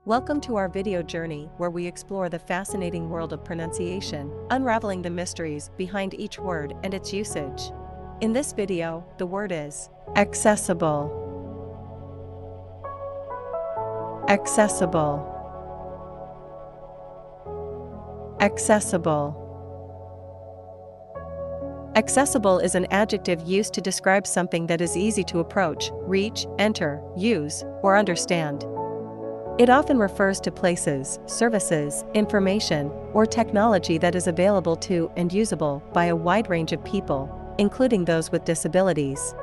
Welcome to our video journey where we explore the fascinating world of pronunciation, unraveling the mysteries behind each word and its usage. In this video, the word is accessible. Accessible. Accessible. Accessible is an adjective used to describe something that is easy to approach, reach, enter, use, or understand. It often refers to places, services, information, or technology that is available to and usable by a wide range of people, including those with disabilities.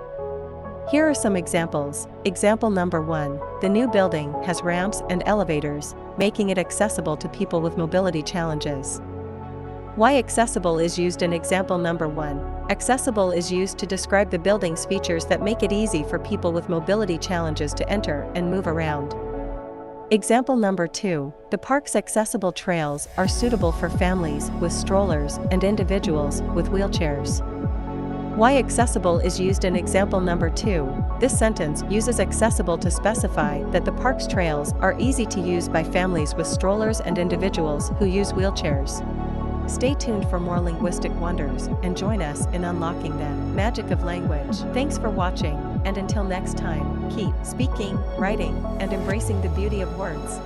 Here are some examples. Example number 1. The new building has ramps and elevators, making it accessible to people with mobility challenges. Why accessible is used in example number 1. Accessible is used to describe the building's features that make it easy for people with mobility challenges to enter and move around. Example number 2. The park's accessible trails are suitable for families with strollers and individuals with wheelchairs. Why accessible is used in example number 2. This sentence uses accessible to specify that the park's trails are easy to use by families with strollers and individuals who use wheelchairs. Stay tuned for more linguistic wonders and join us in unlocking the magic of language. Thanks for watching, and until next time, keep speaking, writing, and embracing the beauty of words.